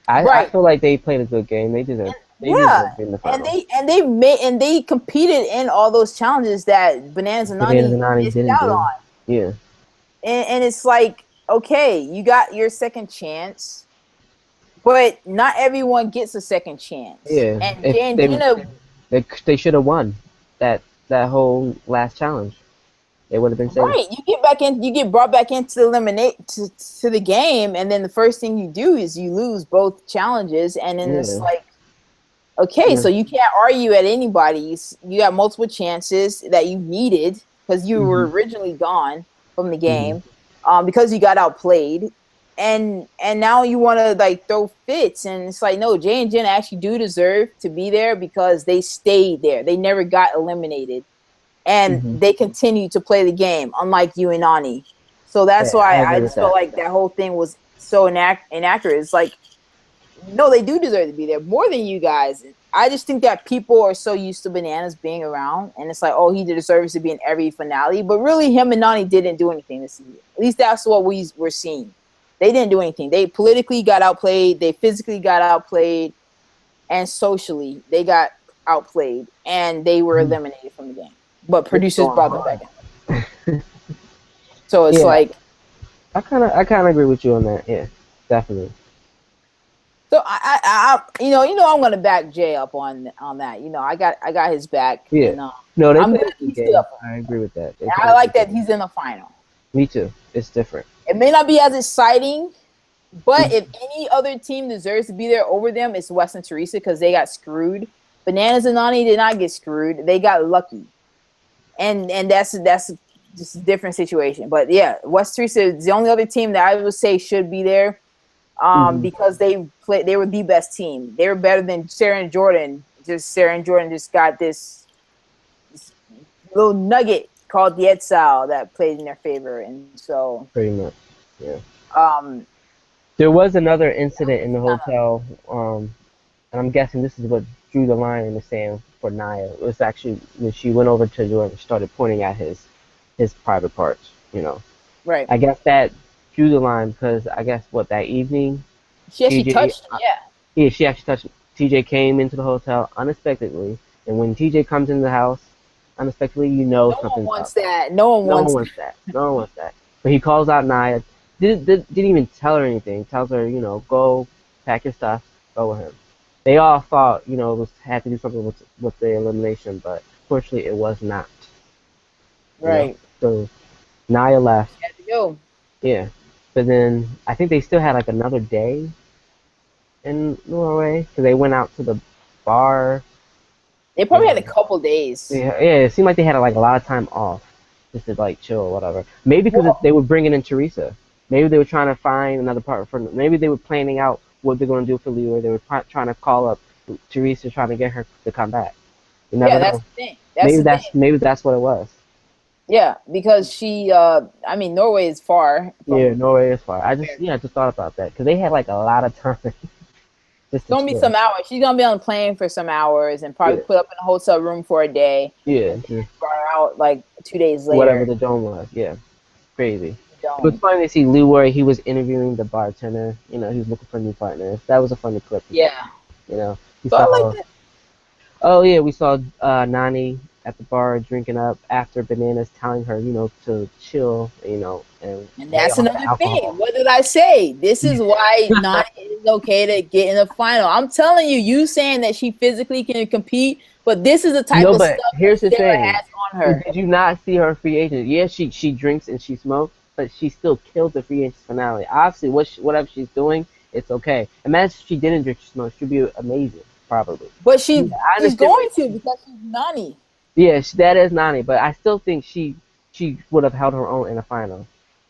I Right. feel like they played a good game. They deserve Yeah. to be in the And final. they competed in all those challenges that Bananas and Bananas Nani and Nani missed didn't out do. on. Yeah. And it's like, okay, you got your second chance. But not everyone gets a second chance. Yeah, And if Jay and Gina, they should have won that whole last challenge. They would have been safe. right? You get brought back into the to the game, and then the first thing you do is you lose both challenges, and then it's Yeah, like, okay, yeah. so you can't argue at anybody. You got multiple chances that you needed because you were Mhm, originally gone from the mhm, game, because you got outplayed, and now you want to like throw fits, and it's like, no, Jay and Jen actually do deserve to be there because they stayed there. They never got eliminated, and mhm. they continue to play the game, unlike you and Nani. So that's Yeah, why I I agree with just felt that. like that whole thing was so inaccurate. It's like, no, they do deserve to be there more than you guys. I just think that people are so used to Bananas being around, and it's like, oh, he deserves to be in every finale. But really, him and Nani didn't do anything this season. At least that's what we were seeing. They didn't do anything. They politically got outplayed. They physically got outplayed, and socially they got outplayed, and they were Mhm. eliminated from the game. But They were producers going brought them back hard. in. So it's Yeah, like, I kind of agree with you on that. Yeah, definitely. so I'm gonna back Jay up on that. I got his back, Yeah. and No, they I'm played glad a good he stood game. up for him. I agree with that. They And played I a like good that game. he's in the final. Me too. It's different. It may not be as exciting, but Mhm. if any other team deserves to be there over them, it's Wes and Teresa because they got screwed. Bananas and Nani did not get screwed; they got lucky, and that's just a different situation. But yeah, West Teresa is the only other team that I would say should be there, Mhm. because they were the best team. They were better than Sarah and Jordan. Just Sarah and Jordan just got this little nugget called the Etzal that played in their favor, and so Pretty much. Yeah. um, There was another incident in the kind of hotel, and I'm guessing this is what drew the line in the sand for Naya. It was actually when she went over to Jordan and started pointing at his private parts. right. I guess that drew the line because I guess what that evening, She actually TJ, touched him. Yeah, yeah, she actually touched. TJ came into the hotel unexpectedly, and when TJ comes into the house unexpectedly, no one something's wants up. that. No one No one wants. wants that. No one wants that. But he calls out Naya. Didn't even tell her anything. Tells her, go pack your stuff, go with him. They all thought, it was had to do something with the elimination, but fortunately it was not. You know. Right. So Naya left. She had to go. Yeah. But then I think they still had like another day in Norway because they went out to the bar. They probably had a And couple days. yeah, it seemed like they had like a lot of time off just to like chill or whatever. Maybe because Well, they were bringing in Teresa. Maybe they were trying to find another partner for. Maybe they were planning out what they're going to do for Leo. They were trying to call up Teresa, trying to get her to come back. You yeah, never that's know. the thing. That's the thing. Maybe that's what it was. Yeah, because she, I mean, Norway is far Yeah, from Norway is far. America. I just thought about that because they had like a lot of time just It's to gonna be chill. some hours. She's gonna be on the plane for some hours and probably Yeah, put up in a hotel room for a day, yeah, and then just fly out like 2 days whatever later. the dome was. Yeah, crazy. It was Dome. funny to see Leroy. He was interviewing the bartender. He was looking for new partners. That was a funny clip to see. Yeah. We So I like saw. that. Oh yeah, we saw Nani at the bar drinking up after Bananas telling her, to chill, and And lay that's off the another thing. alcohol. What did I say? This is why not it is okay to get in the final. I'm telling you, you saying that she physically can compete, but this is the type No, of but stuff that here's the Sarah thing. has on her. Did you not see her free agent? Yeah, she drinks and she smokes, but she still killed the free agent finale. Obviously, whatever she's doing, it's okay. Imagine if she didn't drink or smoke, she'd be amazing, probably. But Yeah, I she's understand. going to because she's Nani. Yeah, that is Nani, but I still think she would have held her own in the final,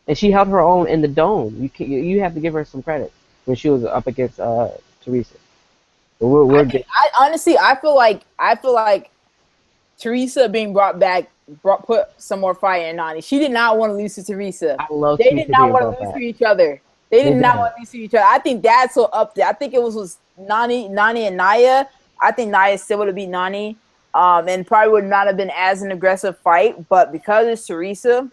and she held her own in the dome. You have to give her some credit when she was up against Teresa. But we're good. I honestly I feel like Teresa being brought back put some more fire in Nani. She did not want to lose to Teresa. I love They did Teresa not being want brought to lose to back. each other. They They did not didn't. want to lose to each other. I think that's so up there. I think it was Nani and Naya. I think Naya still would have beat Nani. And probably would not have been as an aggressive fight, but because it's Teresa,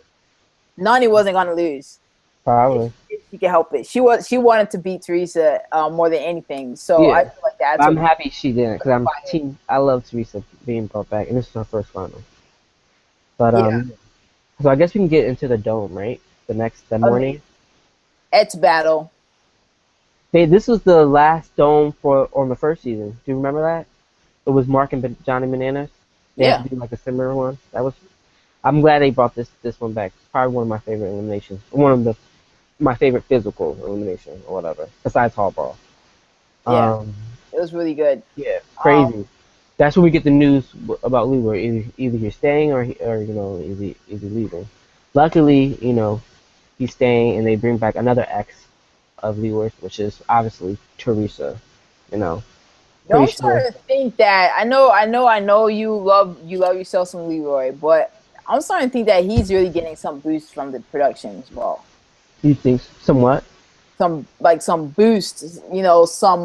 Nani wasn't gonna lose. Probably. If she could help it. She wanted to beat Teresa, more than anything. So I Yeah. feel like But that's I'm what happy she didn't because fire. I love Teresa being brought back, and this is her first final. But Yeah. so I guess we can get into the dome, right? The Okay. morning. It's battle. This was the last dome for on the first season. Do you remember that? It was Mark and Johnny Bananas. They had Yeah. to do like a similar one. That was. I'm glad they brought this one back. It's probably one of my favorite eliminations. One of the my favorite physical elimination or whatever. Besides Hallball. Yeah. Um, It was really good. yeah, Um, crazy. That's when we get the news about Leroy. Either you're staying or is he leaving. Luckily, he's staying, and they bring back another ex of Leroy's, which is obviously Teresa. You know, I'm pretty sure. starting to think that I know you love yourself some Leroy, but I'm starting to think that he's really getting some boost from the production as well. You think somewhat? Some boosts, some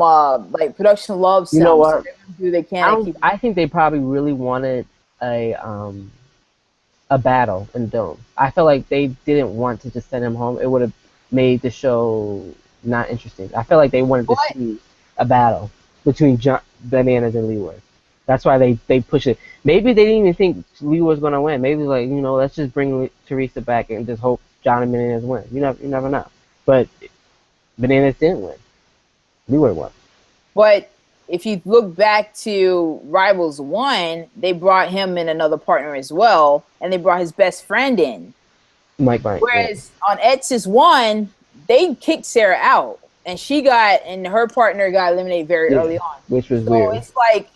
like production loves You know him, so what? they're gonna do what they I can to don't. keep him. I think they probably really wanted a battle in the dome. I feel like they didn't want to just send him home. It would have made the show not interesting. I feel like they wanted to But see a battle between Bananas and Leroy. That's why they push it. Maybe they didn't even think Leroy was gonna win. Maybe like let's just bring Teresa back and just hope John and Bananas win. You never know. But Bananas didn't win. Leroy won. but if you look back to Rivals One, they brought him in another partner as well, and they brought his best friend in. Mike, yeah, Whereas on Exes One, they kicked Sarah out, and her partner got eliminated very yeah, early on. which was So weird. it's like,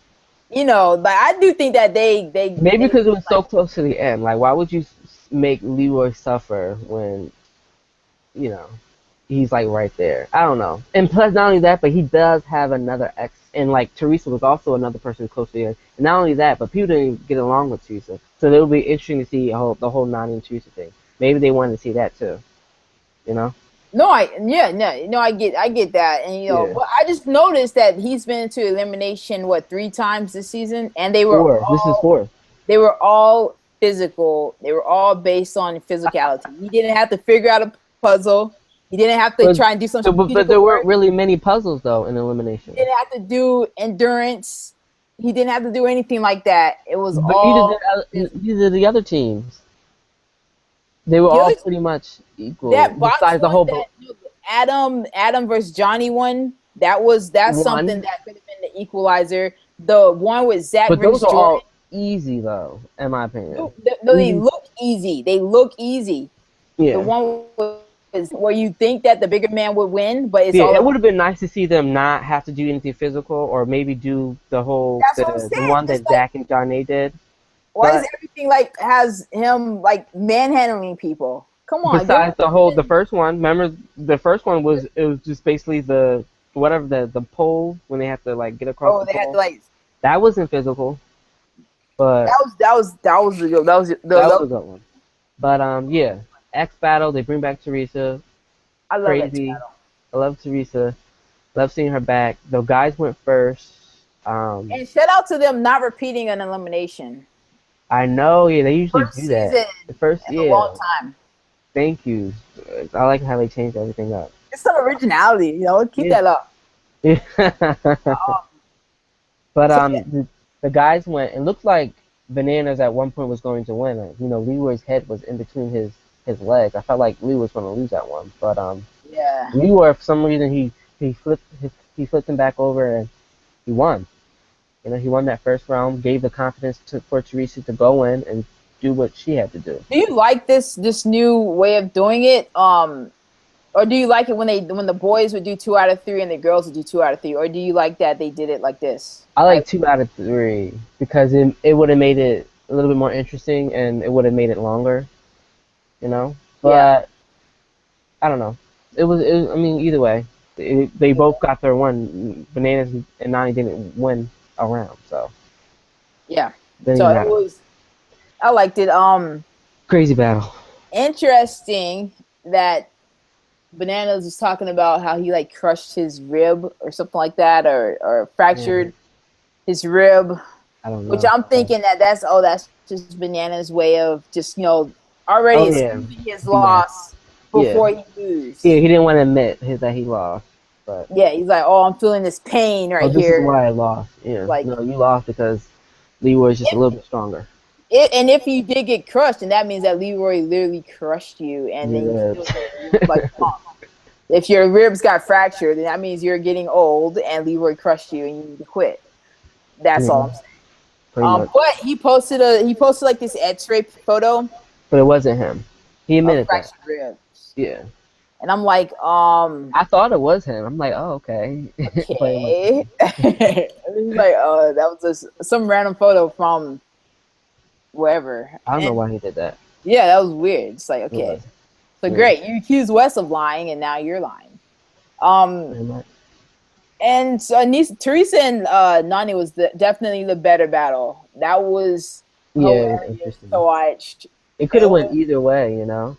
like I do think that Maybe they because it was like, so close to the end. Like, why would you make Leroy suffer when you know he's like right there? I don't know. And plus, not only that, but he does have another ex, and like Teresa was also another person close to the end. And not only that, but people didn't get along with Teresa, so it'll be interesting to see the whole Nani and Teresa thing. Maybe they wanted to see that too. You know? no, no, I get that, and Yeah. but I just noticed that he's been into elimination what 3 times this season, and they were Four. This is all four. they were all physical. They were all based on physicality. He didn't have to figure out a puzzle. He didn't have to But try and do some but strategical there weren't work. really many puzzles though in He elimination. didn't have to do endurance. He didn't have to do anything like that. It was But all physical. neither did the other teams. They were The all other pretty much equal. that box Besides the one whole that Adam versus Johnny one, that's something one. that could have been the equalizer. The one with Zach But those versus are Jordan. all easy though, in my opinion. No, they Easy. look easy. They look easy. The Yeah. one is where you think that the bigger man would win, but it's Yeah, all it about. would have been nice to see them not have to do anything physical, or maybe do That's what I'm the saying. one It's that like, Zach and Johnny did. why is But everything like has him like manhandling people? Come on, give him besides the something. first one, remember the first one was it was just basically the whatever the pole when they have to like get across Oh, the they had to pole. like. That wasn't physical, but That that was was a good one. But yeah, X Battle they bring back Teresa, I love X crazy. Battle. I love Teresa. Love seeing her back. The guys went first. Um, And shout out to them not repeating an elimination. I know, yeah, they usually First do that. season The first, in a long yeah. time. Thank you. I like how they changed everything up. It's some originality, keep Yeah. that up. Yeah. But So the guys went. It looked like Bananas at one point was going to win. Leroy's head was in between his legs. I felt like Lee was going to lose that one. But yeah. Leroy, for some reason, he flipped him back over and he won. He won that first round, gave the confidence for Teresa to go in and do what she had to do. Do you like this new way of doing it? Or do you like it when the boys would do 2 out of 3 and the girls would do 2 out of 3? Or do you like that they did it like this? I Like, like 2 out of 3 because it would have made it a little bit more interesting and it would have made it longer, you know. yeah. But I don't know. I mean, either way, they both got their one. Bananas and Nani didn't win a round, so Yeah. it didn't So even it matter. was I liked it. Crazy battle. Interesting that Bananas was talking about how he like crushed his rib or something like that, or Yeah, fractured his rib, I don't which know. I'm thinking that's just Bananas way of just already Oh yeah, excusing his yeah, loss yeah, before he yeah. lose. He didn't want to admit that he lost, but Yeah, he's like, oh, I'm feeling this pain oh, right this is here. why I lost. Yeah, Like, no, you lost because Leroy's just a if little bit stronger. and if you did get crushed, and that means that Leroy literally crushed you, and then you Yeah. still didn't lose like a punk. If your ribs got fractured, then that means you're getting old and Leroy crushed you and you need to quit. That's all I'm saying. But he posted like this X-ray photo. But it wasn't him. He admitted that. Ribs. Yeah. And I'm like, I thought it was him. I'm like, oh, okay. Okay. He's like, oh, that was just some random photo from wherever. I don't know why he did that. Yeah, that was weird. It's like, okay. So great. You accused Wes of lying and now you're lying. And so Teresa and Nani was definitely the better battle. That was hilarious to watch. It could have went either way, you know.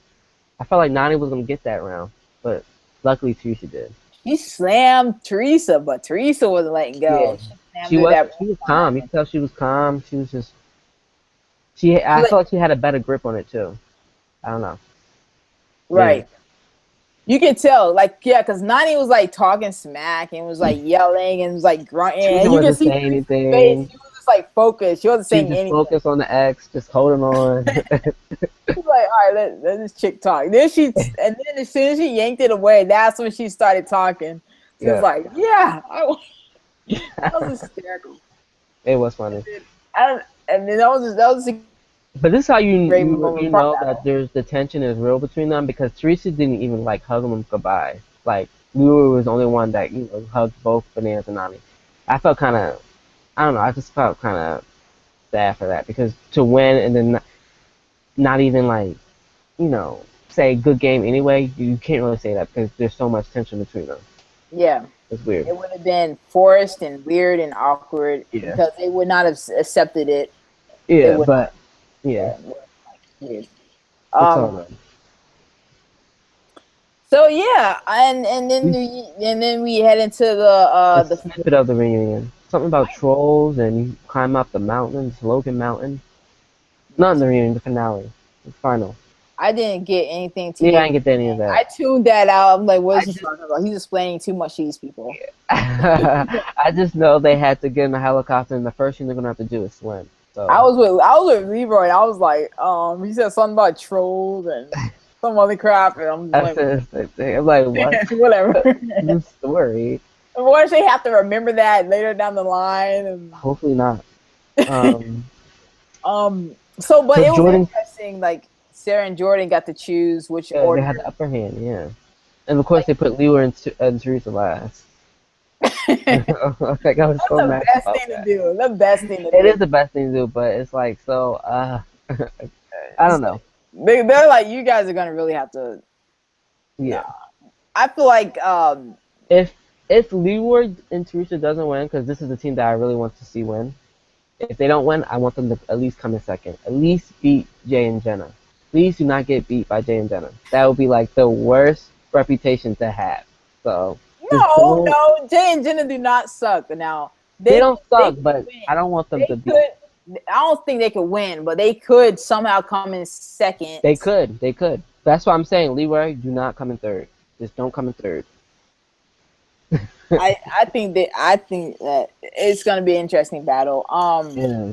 I felt like Nani was gonna get that round, but luckily Teresa did. She slammed Teresa, but Teresa wasn't letting go. Yeah. She was calm. You could tell she was calm. She was just. I felt like she had a better grip on it too. I don't know. Right. Yeah. You can tell, like, because Nani was like talking smack and was like yelling and was like grunting. And you can see her face. She was just like focused. She wasn't saying anything. Focused on the X, just holding on. She was like, all right, let this chick talk. And then as soon as she yanked it away, that's when she started talking. She was like, yeah. That was hysterical. It was funny. And then that was but this is how you know that the tension is real between them, because Teresa didn't even like hug them goodbye. Like Leroy was the only one that hugged both Bananas and Nani. I felt kind of, I don't know, I just felt kind of sad for that, because to win and then not even like, say good game anyway, you can't really say that because there's so much tension between them. Yeah. It's weird. It would have been forced and weird and awkward because they would not have accepted it. Yeah, but yeah. Weird. So yeah, and then we head into the snippet of the reunion. Something about trolls and climb up the mountains, Logan Mountain. Not in the reunion, the finale, the final. I didn't get anything. I didn't get any of that. I tuned that out. I'm like, what is he talking about? He's explaining too much to these people. I just know they had to get in a helicopter, and the first thing they're gonna have to do is swim. So I was with Leroy, and I was like, he said something about trolls and some other crap, and I'm like, what? Whatever. The story. And what if they have to remember that later down the line? And hopefully not. So, but it was interesting. Like Sarah and Jordan got to choose which order. They had the upper hand, and of course they put Leroy and Teresa last. Like, I was so mad about that. The best thing to do. It is the best thing to do, but it's like so. I don't know. They're like, you guys are gonna really have to. Yeah. I feel like if Leroy and Teresa doesn't win, because this is the team that I really want to see win. If they don't win, I want them to at least come in second. At least beat Jay and Jenna. Please do not get beat by Jay and Jenna. That would be like the worst reputation to have. So. No, Jay and Jenna do not suck. Now they don't suck, but I don't want them to beat. I don't think they could win, but they could somehow come in second. They could. That's why I'm saying, Leroy, do not come in third. Just don't come in third. I think that it's gonna be an interesting battle. Yeah.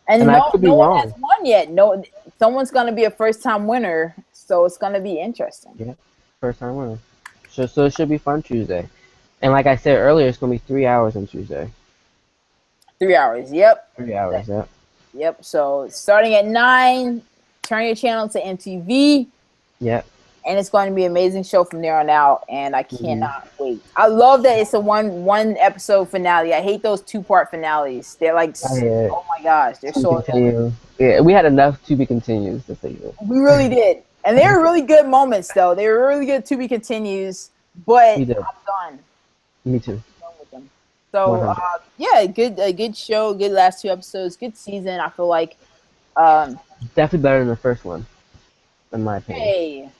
And no one has won yet. No, someone's gonna be a first time winner, so it's gonna be interesting. Yeah, first time winner. So it should be fun Tuesday. And like I said earlier, it's gonna be 3 hours on Tuesday. 3 hours. Yep. 3 hours. Yep. Yep. So starting at 9, turn your channel to MTV. Yep. And it's going to be an amazing show from there on out, and I cannot wait. I love that it's a one episode finale. I hate those 2-part finales. They're like, oh my gosh, they're so annoying. Yeah, we had enough to be continues to say that. We really did, and they were really good moments though. They were really good to be continues, but I'm done. Me too. I'm done with them. So a good show, good last 2 episodes, good season. I feel like definitely better than the first one, in my opinion. Hey.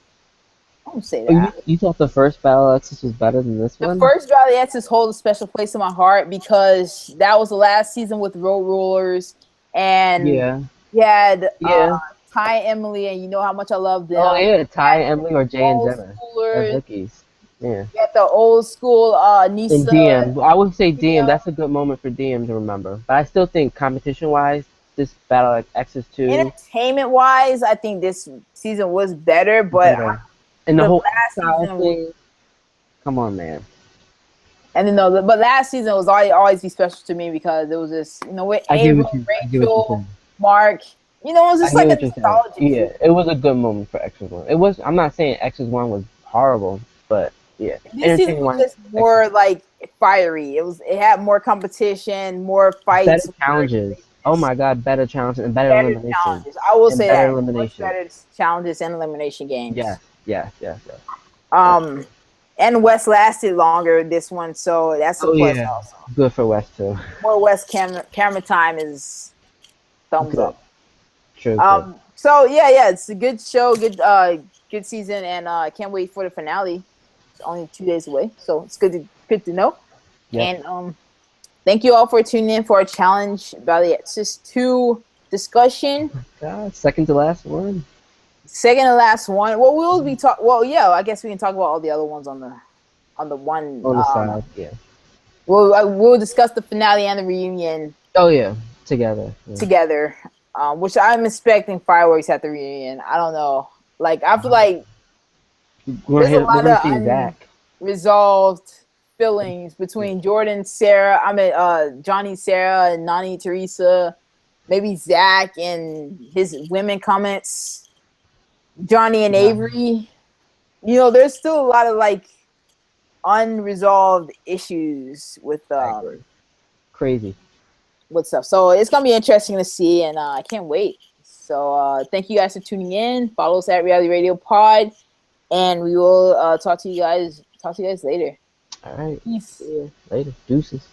Don't say that. You thought the first Battle of Exes was better than this one? The first Battle of Exes holds a special place in my heart because that was the last season with Road Rulers, and you had Ty and Emily, and you know how much I love them. Oh yeah, Ty, Emily, or Jay and Jenna. Rookies. Yeah. You got the old school Nisa. And DM. I would say DM. That's a good moment for DM to remember. But I still think competition-wise, this Battle of Exes 2. Entertainment-wise, I think this season was better, but. And the whole last season thing, Come on, man. And then but last season was always be special to me because it was just with I get what Abram, you. I get what you're Rachel, saying. Mark. It was I just get like a what you're saying. nostalgic Yeah, feel. it was a good moment for Exes One. It was. I'm not saying Exes One was horrible, but yeah, This season entertaining was one. just more like fiery. It had more competition, more Better fights, more challenges. Oh my God, better challenges and better better eliminations challenges. I will and say better that much eliminations. better challenges and elimination games. Yes, yes, yes, yes. That's true. Um, and West lasted longer this one, so that's a Oh plus yeah, also. good for West too. More West camera time is thumbs Good. up. True, true. So yeah, it's a good show, good season, and I can't wait for the finale. It's only 2 days away, so it's good to know. Yep. And thank you all for tuning in for our challenge about the Exes 2 discussion. God, second to last one. Second to last one. Well, we'll be talk. Well, yeah, I guess we can talk about all the other ones on the one. On the side, yeah. We'll discuss the finale and the reunion Oh yeah, together. Yeah. together, which I'm expecting fireworks at the reunion. I don't know. Like I feel like there's a We're lot gonna of see Zach. unresolved feelings between Jordan, Sarah. Johnny, Sarah, and Nani, Teresa. Maybe Zach and his women comments. Johnny and Avery. There's still a lot of like unresolved issues Crazy. with stuff. So it's gonna be interesting to see, and I can't wait. So thank you guys for tuning in. Follow us at Reality Radio Pod, and we will talk to you guys later. All right. Peace. See ya later. Deuces.